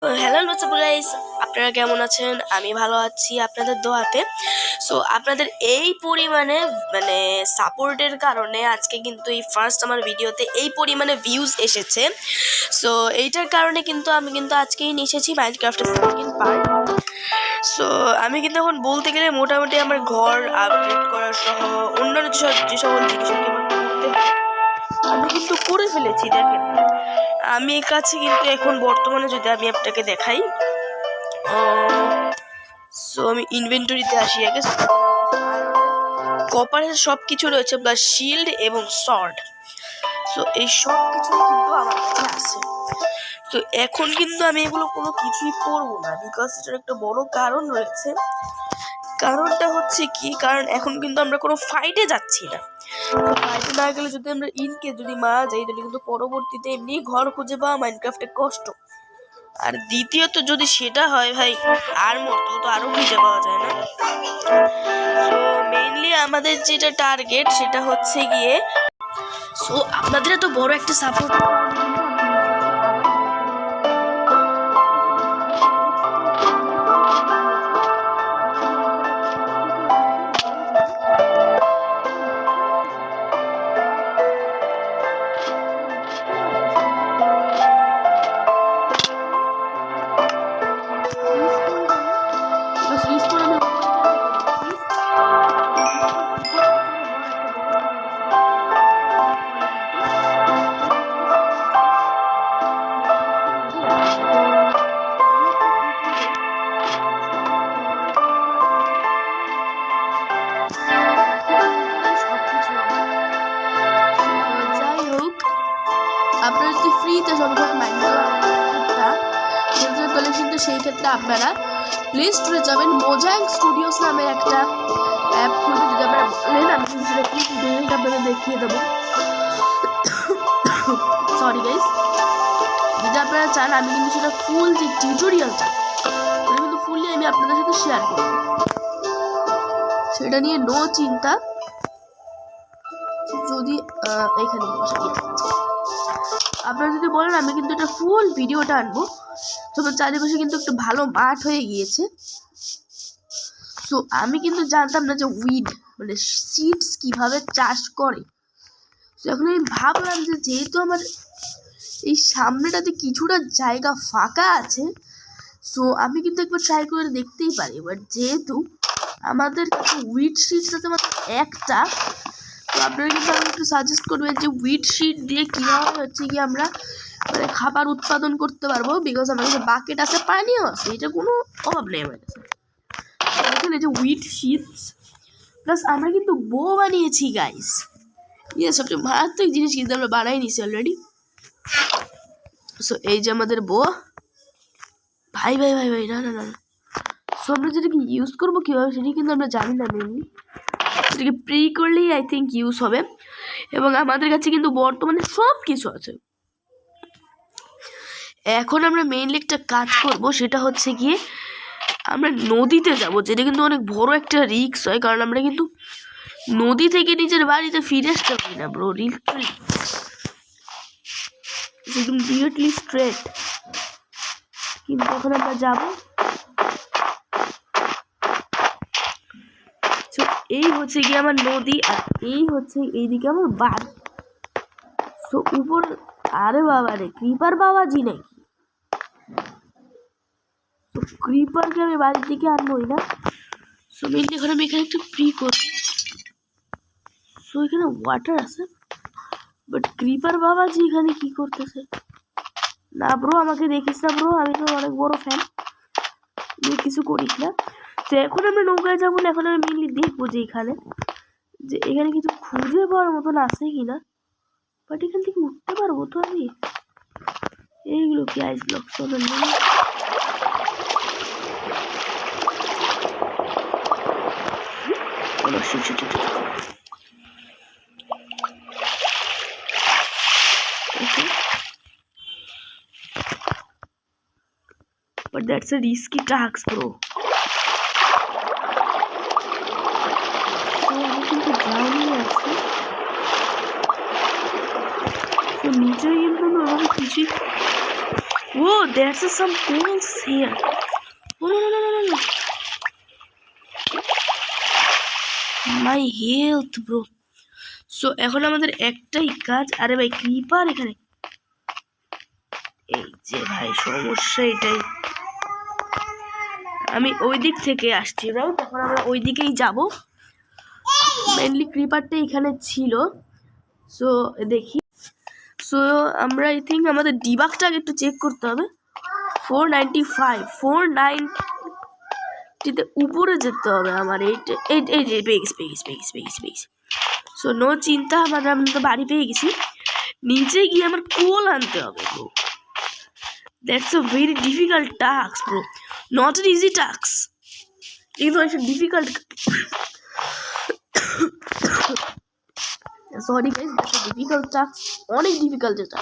Hello WhatsApp guys, আপনারা কেমন আছেন? আমি ভালো আছি আপনাদের দোয়াতে। সো আপনাদের এই পরিমাণে সাপোর্টের কারণে আজকে কিন্তু এই ফার্স্ট আমার ভিডিওতে এই পরিমাণে ভিউজ এসেছে। সো এইটার কারণে কিন্তু আমি আজকেই নিয়ে এসেছি মাইনক্রাফটের সেকেন্ড পার্ট। সো আমি কিন্তু এখন বলতে গেলে মোটামুটি আমার ঘর আপডেট করা সহ অন্যান্য যে সকল জিনিসগুলো করতে হয় আমি কিন্তু করে ফেলেছি। দেখেন, আমি কাছে কিন্তু এখন বর্তমানে যদি আমি আপনাকে দেখাই, সো আমি ইনভেন্টরিতে আসি আগে। কপারের সব কিছু রয়েছে, প্লাস শিল্ড এবং সর্ড। সো এই সব কিছু কিন্তু আমার কাছে আছে। তো এখন কিন্তু আমি এগুলো কোনো কিছুই পরবো না, বিকজ এটার একটা বড় কারণ রয়েছে। কারণটা হচ্ছে কি, কারণ এখন কিন্তু আমরা কোনো ফাইটে যাচ্ছি না। ফাইটে না গেলে যদি আমরা যদি মারা যাই, তাহলে কিন্তু পরবর্তীতে এমনি ঘর খুঁজে পাওয়া মাইনক্রাফটে কষ্ট। আর দ্বিতীয়ত যদি সেটা হয় ভাই, আর মতো তো আরো খুঁজে পাওয়া যায় না। সো মেইনলি আমাদের যেটা টার্গেট সেটা হচ্ছে গিয়ে, সো আপনাদের এত বড় একটা সাপোর্ট আপনারা যদি ফ্রিতে সবসময় মাইনক্রাফটটা খেলতে পেলে, কিন্তু সেই ক্ষেত্রে আপনারা প্লে স্টোরে যাবেন, মোজাং স্টুডিওস নামে একটা অ্যাপ খুলবে। যদি আপনারা বলেন, আমি কিন্তু সেটা টিউটোরিয়ালটা আপনাদের দেখিয়ে দেবো। সরি গাইস, যদি আপনারা চান আমি কিন্তু সেটা ফুল যে টিউটোরিয়ালটা ওটা কিন্তু ফুললি আমি আপনাদের সাথে শেয়ার করব, সেটা নিয়ে নো চিন্তা। যদি এখানে আপনারা যদি বলেন, আমি কিন্তু এটা ফুল ভিডিওটা আনবো। তোমার চারিপাশে কিন্তু একটু ভালো মাঠ হয়ে গিয়েছে। সো আমি কিন্তু জানতাম না যে উইড সিডস কিভাবে চাষ করে। তো এখন আমি ভাবলাম যে যেহেতু আমার এই সামনেটাতে কিছুটা জায়গা ফাঁকা আছে, সো আমি কিন্তু একবার ট্রাই করে দেখতেই পারি। বাট যেহেতু আমাদের কাছে উইড সিডস আছে মাত্র একটা, তো আপনারা কিন্তু আমি একটু সাজেস্ট করবেন যে উইড সিড দিয়ে কীভাবে হচ্ছে কি আমরা খাবার উৎপাদন করতে পারবো। বিকজ আমার কাছে বাকেট আছে, পানিও আছে, এটা কোনো অভাব নেই আমার কাছে। এখানে যে উইড সিডস প্লাস আমরা কিন্তু বো বানিয়েছি গাইস। ইয়ে সবচেয়ে মারাত্মক জিনিস কিন্তু আমরা বানাই নিছি অলরেডি। সো এই যে আমাদের বো, ভাই ভাই ভাই ভাই না না না। সো আমরা যেটাকে ইউজ করবো কীভাবে সেটা কিন্তু আমরা জানি না। মেনলি এটাকে প্রি করলেই আই থিঙ্ক ইউজ হবে। এবং আমাদের কাছে কিন্তু বর্তমানে সব কিছু আছে। এখন আমরা মেইনলি একটা কাজ করব, সেটা হচ্ছে গিয়ে আমরা নদীতে যাব, যেটা কিন্তু অনেক বড় একটা রিস্ক হয়। কারণ আমরা কিন্তু নদী থেকে নিজের বাড়িতে ফিরে আসতে পারি না ব্রো, লিটারালি একদম ডিরেক্টলি স্ট্রেট। কিন্তু এখন আমরা যাব। এই হচ্ছে গিয়ে আমার নদী, আর এই হচ্ছে এইদিকে আমার বাড়ি। সো উপর, আরে বাবা রে, ক্রিপার বাবাজি নাকি? তো ক্রিপারকে আমি বাড়ির দিকে আনবোই না। সো মেনলি এখন আমি এখানে একটু প্রি করি। সো এখানে ওয়াটার আছে, বাট ক্রিপার বাবাজি এখানে কি করতেছে? না ব্রো, আমাকে দেখিস না ব্রো, আমি তো অনেক বড় ফ্যান, তুই কিছু করিস না। তো এখন আমরা নৌকায় যাবো না, এখন আমি মেনলি দেখবো যে এখানে কিছু খুঁজে পাওয়ার মতন আছে কিনা। বাট এখান থেকে উঠতে পারবো তো আমি? এইগুলো কি আইস block? But that's a risky task, bro. So আমি কিন্তু ড্রাউনিং আছি। তো নিচে কিন্তু আমাকে কিছুই, ও Bro, there's some coals here. No. My health, bro. So এখন আমাদের একটাই কাজ। আরে ভাই ক্রিপার এখানে। এই যে ভাই সমস্যা এটাই। আমি ওই দিক থেকে আসছি ব্রো, তখন আমরা ওই দিকেই যাব। মেইনলি ক্রিপারটা এখানে ছিল। সো দেখি। সো আমরা আই থিঙ্ক আমাদের ডিবাগটা আগে একটু চেক করতে হবে। 495 490 উপরে যেতে হবে আমার। এই যে পেয়ে গেছি। সো নো চিন্তা, আমরা তো বাড়ি পেয়ে গেছি। নিচে গিয়ে আমার কোল আনতে হবে bro. That's a very difficult task bro, not an easy task. কিন্তু একটা difficult, sorry guys, that's a difficult task, অনেক ডিফিকাল্ট এটা।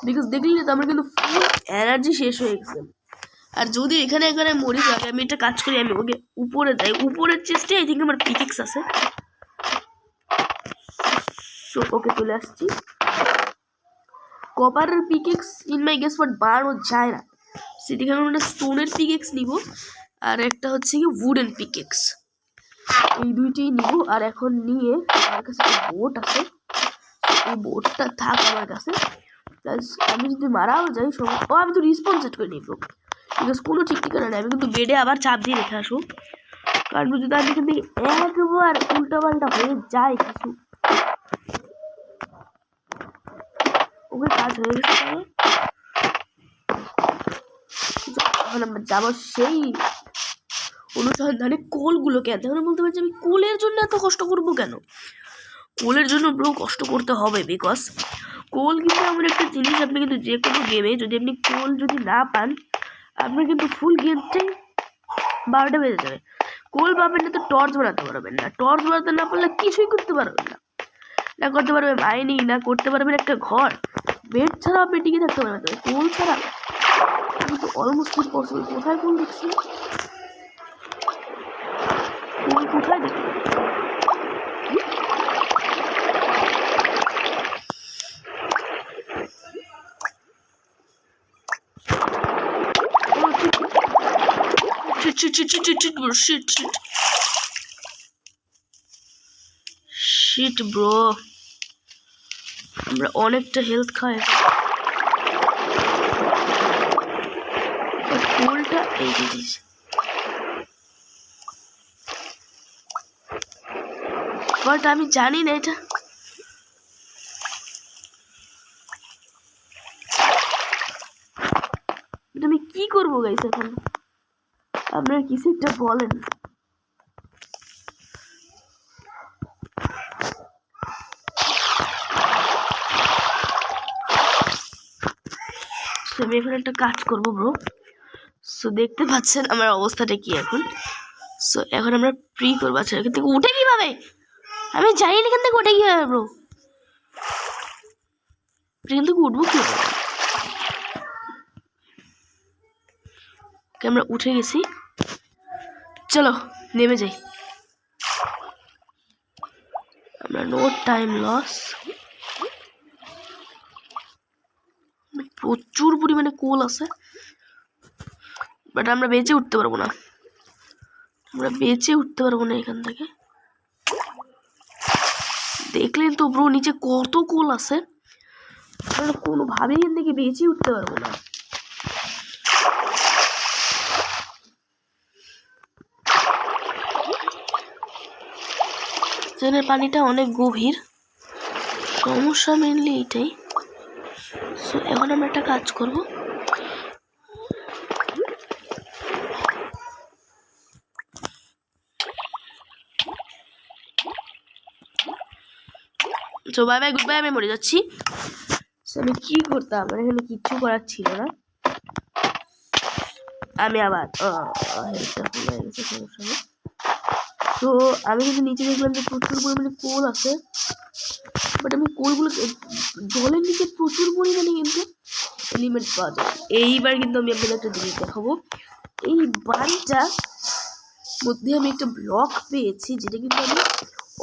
বিকজ দেখলি তো আমার কিন্তু ফুল এনার্জি শেষ হয়ে গেছে। আর যদি এখানে মরি যাবে, আমি একটা কাজ করি, আমি ওকে উপরে যাই। উপরের চেস্টে আই থিঙ্ক আমার পিকেক্স আছে। সো ওকে চলে আসছি। কপারের pickaxe in my guess but বানানো যায় না, সেদিকে আমি একটা স্টোনের পিকেক্স নিব, আর একটা হচ্ছে কি উডেন পিকেক্স। এই দুইটাই নিব। আর এখন নিয়ে আমার কাছে একটা বোট আছে, এই বোটটা থাক আমার কাছে। প্লাস আমি যদি মারাও যাই আমি তো রিসপন্স সেট করে নিব, বিকজ কোনো ঠিক ঠিকানা নেই। আমি কিন্তু বেডে আবার চাপ দিয়ে রেখে আসবো, কারণ যদি আমি এখান থেকে একবার উল্টাপাল্টা হয়ে যায় কিছু। ওকে কাজ হয়ে গেছে। এখন আমরা যাবো সেই অনুসন্ধানে কোলগুলোকে আনতে। এখন বলতে পারছি আমি কোলের জন্য এত কষ্ট করবো কেন? কোলের জন্য ব্রো কষ্ট করতে হবে, বিকজ কোল কিন্তু এমন একটা জিনিস, আপনি কিন্তু যে কোনো গেমে যদি আপনি কোল যদি না পান, আপনার কিন্তু ফুল গেমটাই 12টা বেজে যাবে। কোল পাবেন না তো টর্চ বানাতে পারবেন না, টর্চ বানাতে না পারলে কিছুই করতে পারবেন না। না করতে পারবেন মাইনিং, না করতে পারবেন একটা ঘর। বেড ছাড়া আপনি টিকে থাকতে পারবেন না, কোল ছাড়া কিন্তু অলমোস্ট ইম্পসিবল। কোথায় কোল দেখছি? কোল কোথায় দেখছি? শিট ব্রো, আমরা অনেকটা হেলথ খাই। কোলটা এই জিনিস, বাট আমি জানি না এটা। আমি কি করবো গাইস এখন? আপনার কিছু একটা বলেন। আমি এখন একটা কাজ করবো ব্রো। সো দেখতে পাচ্ছেন আমার অবস্থাটা কি এখন। সো এখন আমরা প্রি করবো। আচ্ছা এখান থেকে উঠে কিভাবে? আমি জানি না এখান থেকে উঠে কিভাবে ব্রো। এখান থেকে উঠবো কিভাবে? আমরা উঠে গেছি, চলো নেমে যাই। আমরা নো টাইম লস। প্রচুর পরিমাণে কোল আছে, বাট আমরা বেঁচে উঠতে পারবো না। এখান থেকে। দেখলেন তো ব্রো নিচে কত কোল আছে, আমরা কোনোভাবেই এখান থেকে বেঁচে উঠতে পারবো না। ট্রেনের পানিটা অনেক গভীর, সমস্যা মেনলি এটাই। সো এখন আমরা একটা কাজ করবো, so bye bye, good bye, আমি মরে যাচ্ছি। সো আমি কি করতাম, আমার এখানে কিচ্ছু করার ছিল না। আমি আবার হেলথটা ফুল হয়ে গেছে, সমস্যা নেই। তো আমি কিন্তু নিচে দেখলাম যে প্রচুর পরিমাণে কোল আছে, বাট আমি কোলগুলো জলের নিচে প্রচুর পরিমাণে কিন্তু এলিমেন্টস পাওয়া যায়। এইবার কিন্তু আমি আপনাদের একটা জিনিস দেখাবো। এই বাড়িটার মধ্যে আমি একটা ব্লক পেয়েছি, যেটা কিন্তু আমি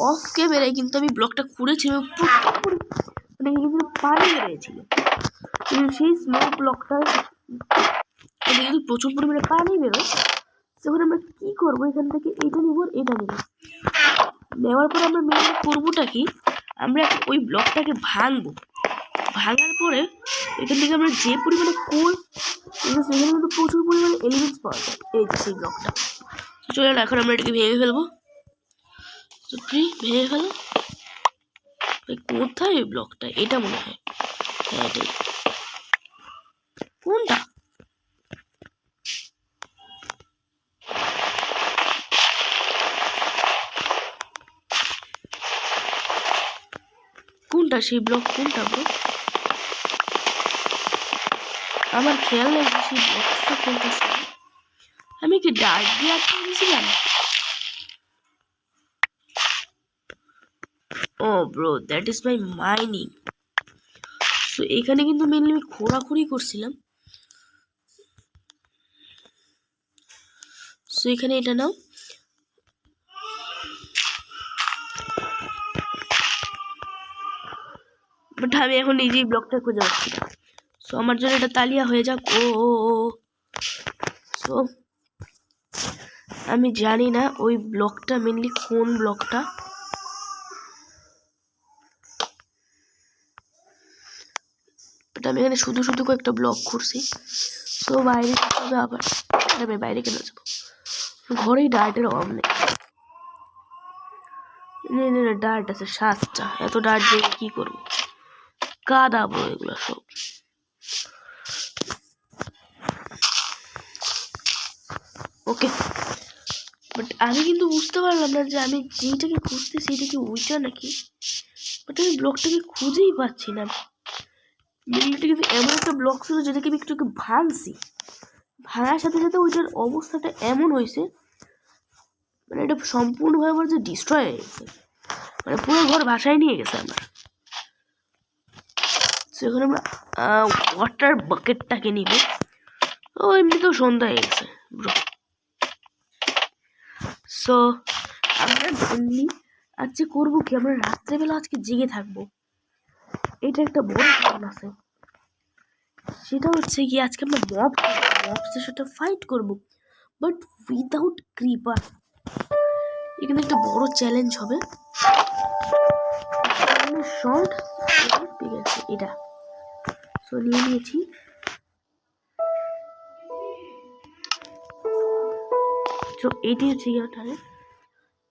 অফ ক্যামেরায় কিন্তু আমি ব্লকটা খুঁড়েছি, মানে কিন্তু পানি বেরিয়েছিল। সেই স্নো ব্লকটা কিন্তু প্রচুর পরিমাণে পানি বেরোয়। তখন আমরা কি করবো, এখান থেকে এটা নিব, এটা নিব, নেওয়ার পর আমরা মেন করবোটা কি, আমরা ওই ব্লকটাকে ভাঙবো। ভাঙার পরে এখান থেকে আমরা যে পরিমাণে কোল, সেখানে কিন্তু প্রচুর পরিমাণে এলিমেন্টস পাওয়া যায়। এই যে সেই ব্লকটা, চলে না, এখন আমরা এটাকে ভেঙে ফেলবো। ভেঙে ফেলো। কোথায় এই ব্লকটা? এটা মনে হয়, হ্যাঁ এটাই। কোনটা? কোনটা সেই ব্লক? কোনটা ব্রো? আমার খেয়াল নেই সেই ব্লকটা কোনটা ছিল। আমি কি ডার্ক দিয়ে আটকে দিয়েছিলাম? Oh bro, that is my mining. So এখানে কিন্তু মেনলি আমি খোঁড়াখুড়ি করছিলাম। সো এখানে এটা নাও। বাট আমি এখন নিজেই ব্লকটা খুঁজে পাচ্ছি না। সো আমার জন্য এটা তালিয়া হয়ে যাক। ও ও ও সো আমি জানি না ওই ব্লকটা মেনলি কোন ব্লকটা। বাট আমি এখানে শুধু শুধু কয়েকটা ব্লক করছি। সো বাইরে যেতে হবে আবার। আমি বাইরে কেন যাবো? ঘরেই ডার্টের অভাব নেই। ডার্ট আছে 7টা। এত ডার্ট দিয়ে কি করবো? কাদাবো এগুলো সব। ওকে, বাট আমি কিন্তু বুঝতে পারলাম না যে আমি যেটাকে খুঁজতে সেটা কি ওইটা নাকি। বাট আমি ব্লকটাকে খুঁজেই পাচ্ছি না। মিলটা কিন্তু এমন একটা ব্লক ছিল যেটাকে আমি একটু ভাঙছি। ভাঙার সাথে সাথে ওইটার অবস্থাটা এমন হয়েছে, মানে এটা সম্পূর্ণভাবে আমার যে ডিস্ট্রয় হয়ে গেছে, মানে পুরো ঘর ভাসায় নিয়ে গেছে আমার। সেখানে আমরা ওয়াটার বাকেটটাকে নিব। ও এমনিতেও সন্ধ্যা হয়ে গেছে ব্রো। সো আমরা মেনলি আজকে করবো কি, আমরা রাত্রেবেলা আজকে জেগে থাকবো। এটা একটা বড় কারণ আছে, সেটা হচ্ছে কি আজকে আমরা মবসের সাথে ফাইট করব, বাট উইদাউট ক্রিপার। এখানে একটা বড় চ্যালেঞ্জ হবে। শর্ট ঠিক আছে, এটা সো নিয়ে নিয়েছি। তো এটি হচ্ছে কি ওটা,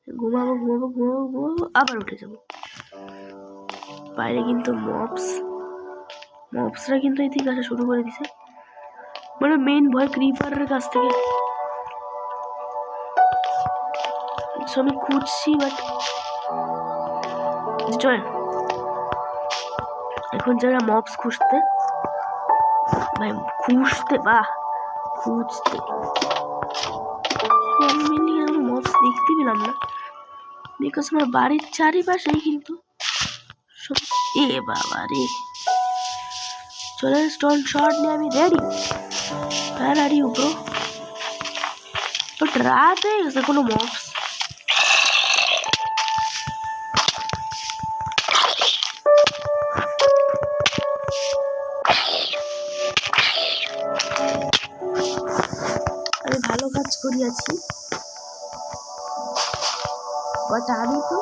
ঘুমাবো ঘুমাবো ঘুমাবো ঘুমাবো, আবার উঠে যাব। বাইরে কিন্তু মবসরা কিন্তু এই থেকে আসা শুরু করে দিছে। মানে মেইন ভয় ক্রিপারের কাছ থেকে। আমি খুঁজছি, বাট চলে এখন যারা মবস খুঁজতে ভাই, খুঁজতে আমি মেনলি কোনো মবস দেখতে পেলাম না, বিকজ আমার বাড়ির চারিপাশেই কিন্তু এ বাবা রে। চলে স্টোন শট নিয়ে আমি রেডি। হ্যাঁ রেডি ব্রো। বাট রাত হয়ে গেছে, কোনো মবস আমি ভালো কাজ করিয়াছি। বাট আমি তো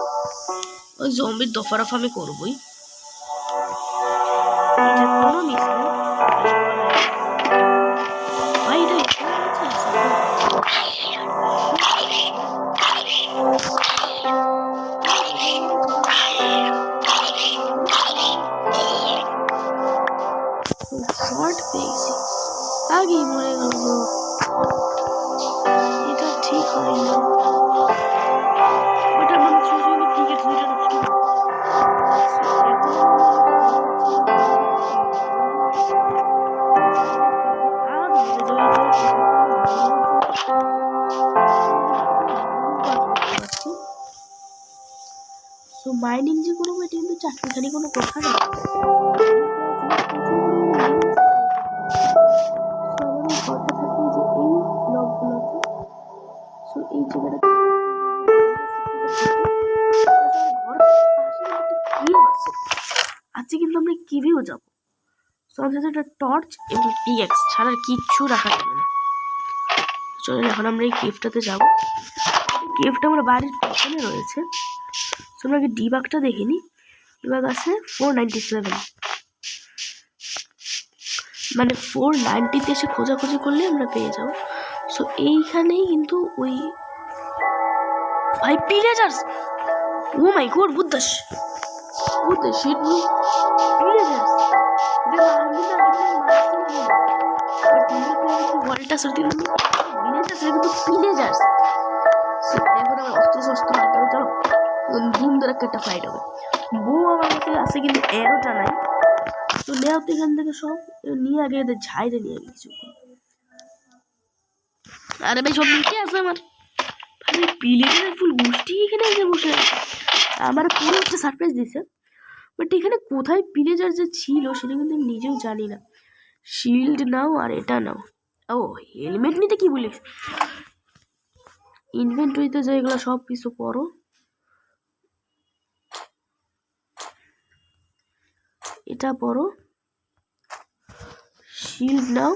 ওই জম্বির দফারফা আমি করবই, কোনো মিস নেই। ভাই এটা শর্ট পেয়েছি, আগেই মরে গেল। এটা ঠিক হয় না। ওটা মানে ছোট টিকিট দুইটা নষ্ট। সো মাইনিং যে করবো এটা কিন্তু চাকরিখানি কোনো কথা না। এই জায়গাটা আজকে কিন্তু আমরা কিভেও যাবো। সো আমাদের সাথে একটা টর্চ এবং পিএক্স ছাড়া আর কিচ্ছু রাখা যাবে না। চলেন এখন আমরা এই কেভটাতে যাবো। কেভটা আমার বাড়ির পিছনে রয়েছে। সো আমরা আগে ডিবাগটা দেখিনি। ডিবাগ আছে 497, মানে 490-তে এসে খোঁজাখুঁজি করলে আমরা পেয়ে যাবো। সো এইখানেই কিন্তু ওই ভাই pillagers, oh my god, what the shit bro, pillagers, ভল্টা সরতি ভিলেজার্স কিন্তু পিলেজার্স। সো এখন আমার অস্ত্র নিতে হবে, চলো ধুম ধরে একটা ফাইট হবে। বউ আমার কাছে আছে কিন্তু এরোটা নাই। তো নেওয়া তো এখান থেকে সব নিয়ে আগে এদের ঝাইরে নিয়ে কিছু। আরে ভাই সব নিচে আছে আমার পিলেজারের ফুল গোষ্ঠী এখানে এসে বসে আছে। আমার পুরো একটা সারপ্রাইজ দিয়েছে, বাট এখানে কোথায় পিলেজার যে ছিল সেটা কিন্তু আমি নিজেও জানি না। শিল্ড নাও আর এটা নাও, ও হেলমেট নিতে কি বলিস, ইনভেন্টরিতে যেগুলো সব কিছু করো। এটা পড়ো, শিল্ড নাও,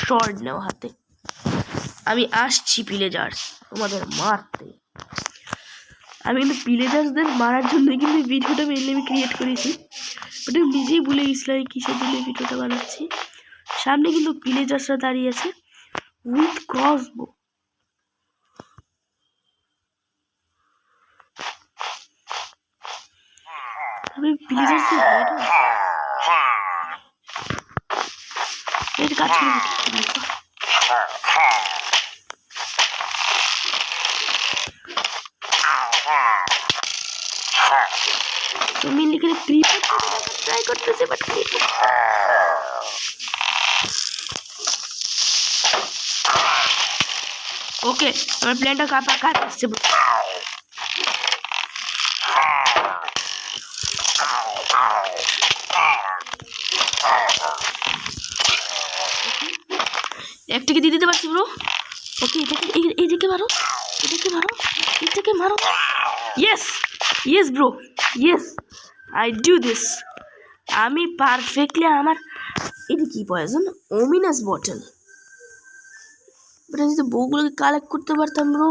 শর্ট নাও হাতে। আমি আসছি পিলেজার্স তোমাদের মারতে। আমি কিন্তু পিলেজার্সদের মারার জন্য কিন্তু ভিডিওটা মেনলি আমি ক্রিয়েট করেছি, বাট আমি নিজেই ভুলে গেছিলাম কিসের জন্য ভিডিওটা বানাচ্ছি। সামনে কিন্তু পিলেজার্সরা দাঁড়িয়ে আছে উইথ ক্রসবো। আমি পিলেজার্সদের হেড কাজ করে তুমি লিখে ট্রাই করতেছে, বাট ওকে আমার প্ল্যানটা কাজ আসছে। একটাকে দিয়ে দিতে পারছি ব্রো। ওকে এদিকে মারো, এটাকে মারো। Yes bro, yes I do this. আমি পারফেক্টলি আমার এটা কি পয়জন ওমিনাস বটল, বাট আমি যদি বউগুলোকে কালেক্ট করতে পারতাম bro,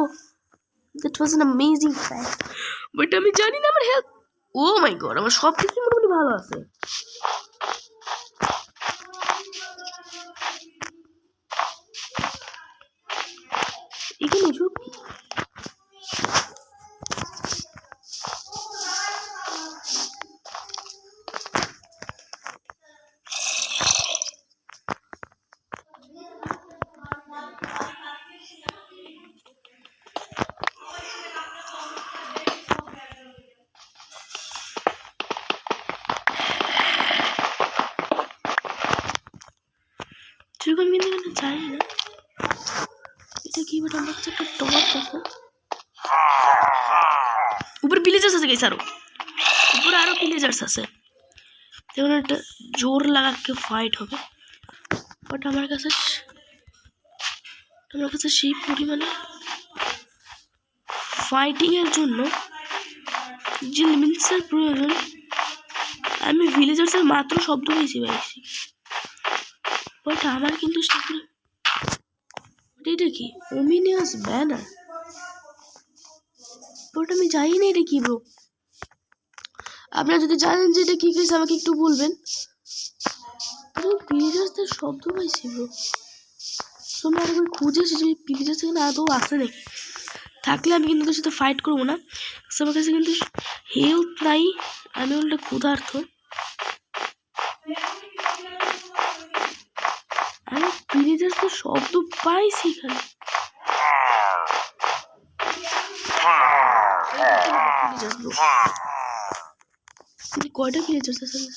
that was an amazing fact. But আমি জানি না আমার হেলথ, ও মাই গড আমার সব কিছু মোটামুটি ভালো আছে। এখানে সব সেরকম কিন্তু এখানে জানি না এটা কি, বাট আমার কাছে একটা টর্চ আছে। উপরে ভিলেজার্স আছে গেছে, উপরে আরো ভিলেজার্স আছে। দেখুন একটা জোর লাগাকে ফাইট হবে, বাট আমার কাছে সেই পরিমাণে ফাইটিং এর জন্য যে লিমিটসের প্রয়োজন, আমি ভিলেজার্সের মাত্র শব্দ পেয়েছি পাইছি, বাট আমার কিন্তু সেগুলো এটা কি ওমিনিয়াস ব্যানার, বাট আমি জানি না এটা কি ব্রো। আপনারা যদি জানেন যে এটা কি কেস আমাকে একটু বলবেন। ভিলেজার্সদের শব্দ পাইছি ব্রো। তোমরা আরেকবার খুঁজে এসেছি ভিলেজার্স এখানে আদৌ আসে নাকি, থাকলে আমি কিন্তু ওদের সাথে ফাইট করবো না। আমার কাছে কিন্তু হেলথ নাই, আমি ওটা ক্ষুধার্থ। আমি ভিলেজার্সদের শব্দ পাইছি এখানে। কয়টা ভিলেজার্স আছে আমার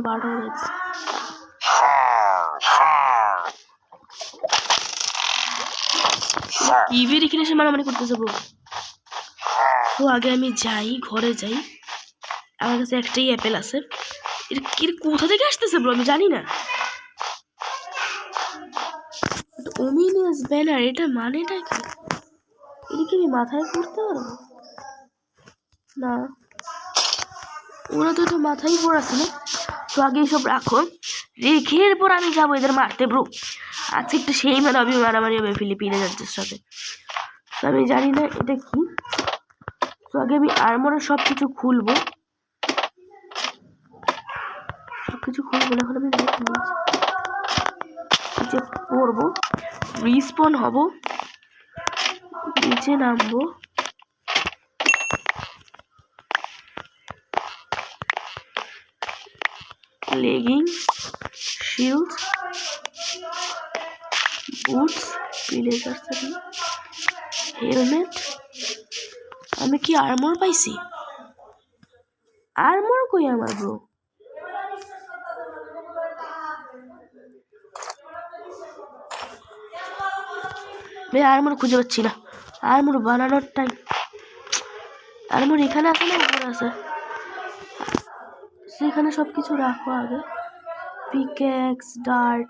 12টা হয়ে যাচ্ছে। ইভির এখানে এসে মারামারি করতে যাবো। তো আগে আমি যাই, ঘরে যাই। আমার কাছে একটাই অ্যাপেল আছে। এটা কোথা থেকে আসতেছে ব্রো আমি জানি না। ওমিনিয়াস ব্যানার, এটা মানেটা কি? এটা কি আমি মাথায় পড়তে পারবো না? ওরা তো এটা মাথায় পড়াছে না। তো আগে সব রাখো, রেখে এরপর আমি যাবো এদের মারতে ব্রো। আজকে একটু সেই মারামারি হবে ফিলিপিনের সাথে। তো আমি জানি না এটা কি। তো আগে আমি আর্মরের সব কিছু খুলবো, এখন আমি নিচে পড়বো, রিস্পন হব, নিচে নামবো, leggings, shield, boots, pleasure, helmet. আমি কি আর্মর পাইছি? আর্মর কই আমার ব্রো? আর্মর খুঁজে পাচ্ছি না। আর্মর বানানোর টাইম। আর্মর এখানে আছে না উপরে আছে? সেখানে সব কিছু রাখো আগে, পিক্যাক্স, ডার্ট,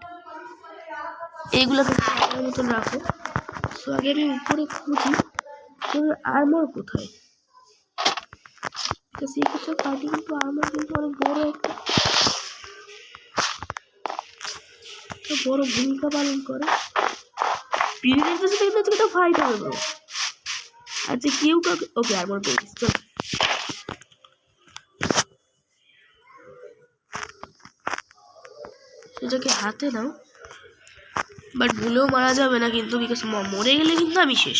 এইগুলোকে ভালো মতন রাখো। তো আগে আমি উপরে খুঁজি আর্মর কোথায়। সেক্ষেত্রে পার্টি কিন্তু আর্মর কিন্তু অনেক বড় একটা বড় ভূমিকা পালন করে। পিরিয়ডের সাথে কিন্তু একটা ফাইট হবে ব্রো। আচ্ছা কেউ কাউকে ওকে আর্মর পেয়ে গেছে। চল সেটাকে হাতে নাও, বাট ভুলেও মারা যাবে না কিন্তু, বিকজ মরে গেলে কিন্তু আমি শেষ।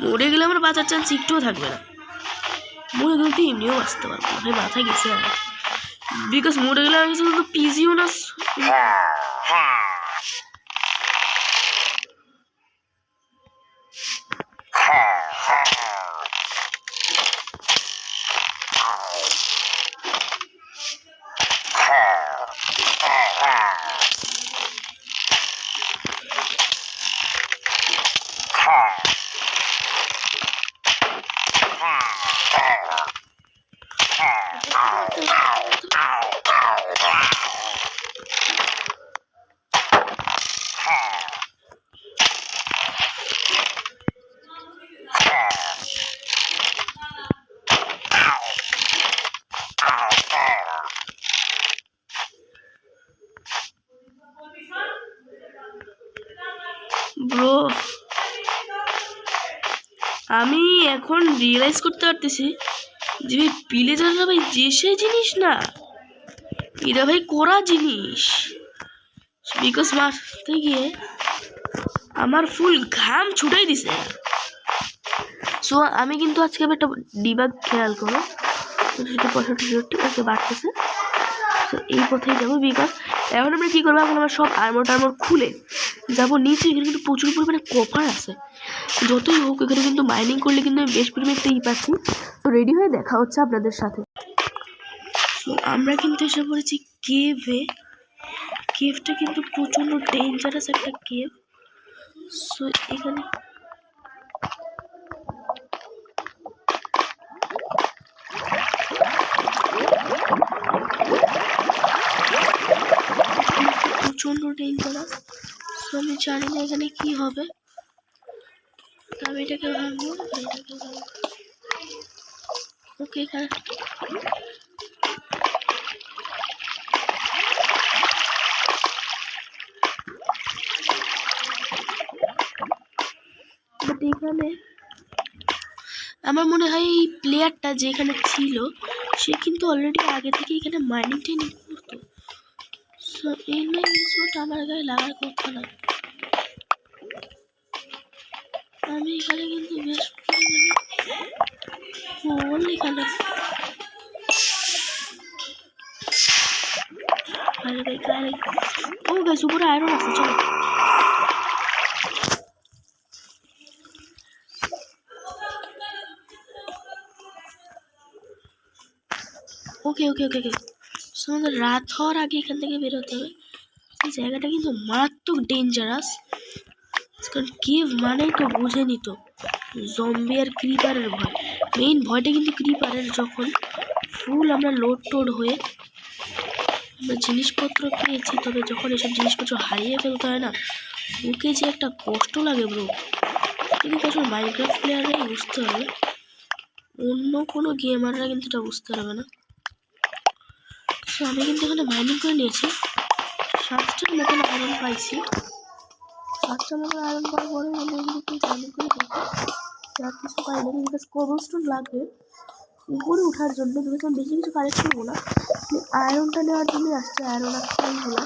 মরে গেলে আমার বাঁচার চান্স একটুও থাকবে না। মরে গেলে তো এমনিও বাঁচতে পারবো না, ভাই মাথায় গেছে আর, বিকজ মরে গেলে আমি কিন্তু পিজিও না। ব্রো আমি এখন রিয়েলাইজ করতে পারতেছি যে ভাই পিলেজাররা ভাই যে সে জিনিস না, এরা ভাই করা জিনিস। বিকজ মারতে গিয়ে আমার ফুল ঘাম ছুটাই দিছে। সো আমি কিন্তু আজকে একটা ডিবাগ খেয়াল করো, 65 ওকে বাড়তেছে। তো এই পথেই যাবো, বিকজ এখন আমরা কী করবো, এখন আমরা সব আর্মর টার্মর খুলে যাবো নিচে। এখানে কিন্তু প্রচুর পরিমাণে কপার আছে, যতই হোক এখানে কিন্তু মাইনিং করলে কিন্তু আমি বেশ পরিমাণে একটা পাচ্ছি। তো রেডি হয়ে দেখা হচ্ছে আপনাদের সাথে। তো আমরা কিন্তু এসে পড়েছি কেভে। কেভটা কিন্তু প্রচণ্ড ডেঞ্জারাস একটা কেভ। সো এখানে প্রচণ্ড ডেঞ্জারাস। সো আমি জানি না এখানে কি হবে। আমি এটাকে ভাববো, ওকে এখানে এখানে আমার মনে হয় এই প্লেয়ারটা যে এখানে ছিল সে কিন্তু অলরেডি আগে থেকে এখানে মাইনিং ট্রেনিং করতো। সো এই জিনিসটা আমার গায়ে লাগার কথা না। আমি এখানে কিন্তু বেশ এখানে ও গাইস উপরে আয়রন আছে, চলো। ওকে ওকে ওকে ওকে আমাদের রাত হওয়ার আগে এখান থেকে বেরোতে হবে। এই জায়গাটা কিন্তু মারাত্মক ডেঞ্জারাস, কারণ কেভ মানেই তো বুঝে নিত জম্বি আর ক্রিপারের ভয়। মেইন ভয়টা কিন্তু ক্রিপারের, যখন ফুল আমরা লোড টোড হয়ে আমরা জিনিসপত্র পেয়েছি, তবে যখন এসব জিনিসপত্র হারিয়ে ফেলতে হয় না, ওকে যে একটা কষ্ট লাগে ব্রো, কিন্তু আসলে মাইনক্রাফট প্লেয়াররাই বুঝতে হবে, অন্য কোনো গেমাররা কিন্তু এটা বুঝতে পারবে না। সো আমি কিন্তু এখানে মাইনিং করে নিয়েছি, 7টার মতন আয়রন পাইছি। 7টার মতন আয়রন পাওয়ার পরে আমি এখানে একটু মাইনিং করে দেখি আর কিছু পাই নাকি, বিকজ কবলস্টোন লাগবে উপরে ওঠার জন্য। বিকজ আমি বেশি কিছু কালেক্ট করবো না, আয়রনটা নেওয়ার জন্যই আসছে, আয়রন আর হলো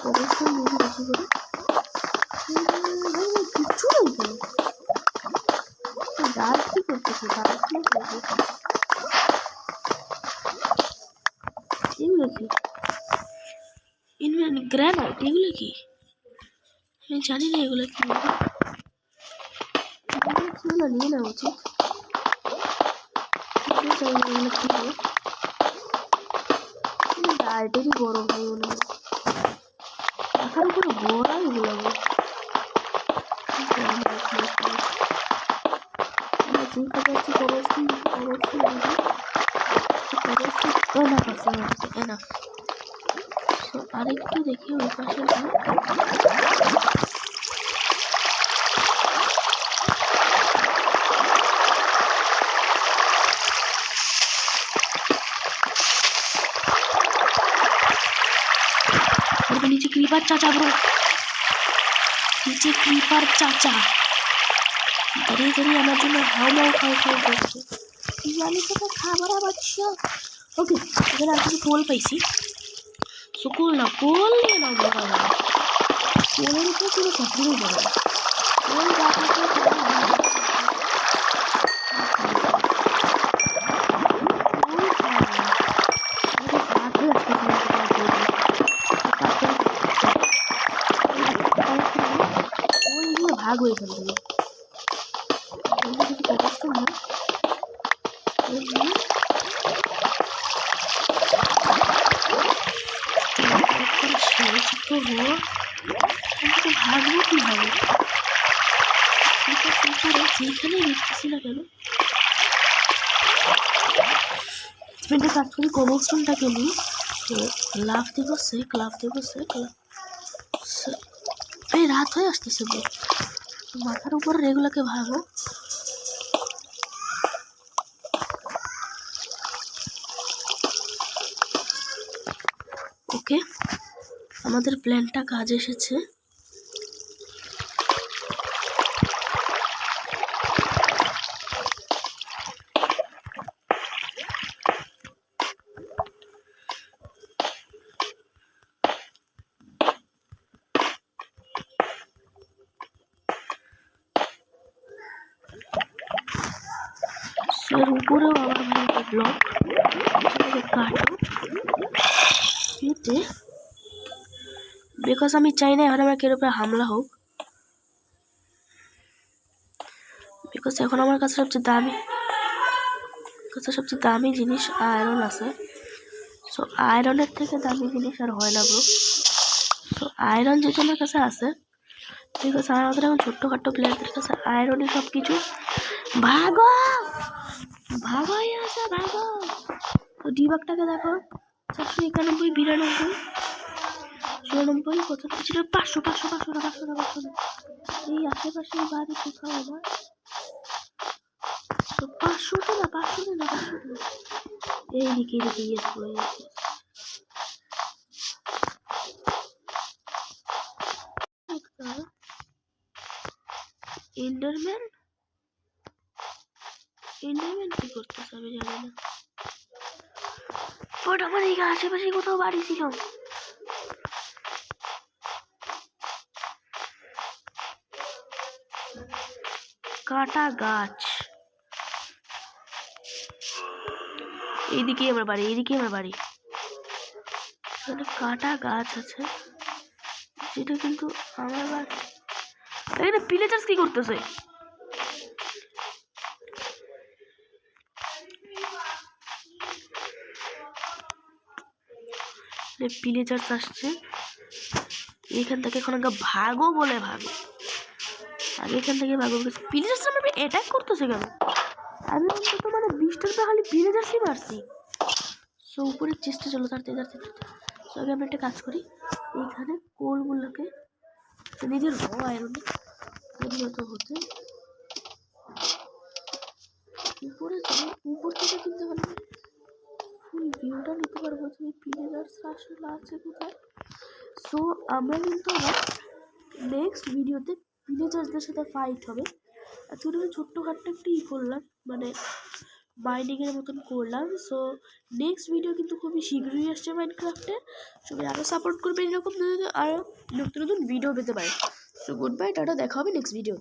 কবলস্টোন নিয়েছি বেশি করে। কিচ্ছু নেই কেন, ডার্ক কি করতেছে, ডার্ক কি করবে, এগুলো কি গ্রানাইট, এগুলো কি আমি জানি না, এগুলো কি এগুলো নিয়ে নেওয়া উচিত। এগুলো কি হবে, ডার্টেরই বড় ভাই মনে হয়, মাথার উপরে বড় এগুলো আরেকটু দেখি ওই পাশে नीचे क्रीपर चाचा ब्रो, नीचे क्रीपर चाचा দাঁড়িয়ে দাঁড়িয়ে আমার জন্য হাও মাও খাও খাও করছে, আমি তো খাবার পাচ্ছি। ওকে এখানে আর কিছু কোল পাইছি, সো কোল না, কোল নিয়ে নাও বড় না, কোলের উপরে কোনো চাকরি বড় না, কোল যা থাকে ভাগ হয়ে গেল কিছু কষ্ট না। ভাগবো কিভাবে, যেখানে দেখতেছি না কেন কাজ করি, কবলস্টোনটাকে নিই, লাভ দেবো সেক, লাভ দেবো সেক, এই রাত হয়ে আসতেছে বল, মাথার উপর এগুলোকে ভাগো। ওকে আমাদের প্ল্যানটা কাজে এসেছে। এর উপরেও আবার ভালো ব্লক কাটো এতে, বিকজ আমি চাই না এখন আমার কেউ উপরে হামলা হোক, বিকজ এখন আমার কাছে সবচেয়ে দামি জিনিস আয়রন আছে। সো আয়রনের থেকে দামি জিনিস আর হয় না ব্রো। সো আয়রন যেহেতু আমার কাছে আছে, বিকজ আমাদের এখন ছোট্টখাট্টো প্লেয়ারদের কাছে আয়রনই সব কিছু। ভাগো ভাগো আছে ভাগো, তো ডিবাকটাকে দেখো 491, 92, 94, কত ছিল 500 এই আশেপাশে বাড়ি কোথাও আমার 500 না 500 না এইদিকে ইয়েস করে এন্ডারম্যান কি করতেছে আমি জানি না, বাট আমার এই আশেপাশে কোথাও বাড়ি ছিল। কাটা গাছ, এইদিকে আমার বাড়ি, এখানে কাটা গাছ আছে, যেটা কিন্তু আমার বাড়ি। এখানে ভিলেজার্স কি করতেছে, ভিলেজার্স আসছে এখান থেকে, এখন আগে ভাগো বলে ভাগো, আগে এখান থেকে ভাগো, ভিলেজার্স আমার অ্যাটাক করতেছে কেন, আমি অন্তত মানে 20টার পর খালি ভিলেজার্সই মারছি। সো উপরের চেষ্টা চলো তাড়াতাড়ি। সো আগে আমি একটা কাজ করি, এইখানে কোলগুলোকে নিজের আয়রন প্রতিহত হতে। উপরে যাবো, উপর থেকে কিন্তু মানে ফুল ভিউটা নিতে পারবো যে ভিলেজার্সরা আসলে আছে কোথায়। সো আমরা কিন্তু আবার নেক্সট ভিডিওতে ভিলেজার্সদের সাথে ফাইট হবে। আজকে আমি ছোট্টখাট্ট একটু করলাম, মানে বাইন্ডিংয়ের মতন করলাম। সো নেক্সট ভিডিও কিন্তু খুবই শীঘ্রই আসছে মাইনক্রাফটে। সবাই আরও সাপোর্ট করবে, এরকম আরও নতুন নতুন ভিডিও পেতে পারে। সো গুড বাই, টাটা, দেখা হবে নেক্সট ভিডিও।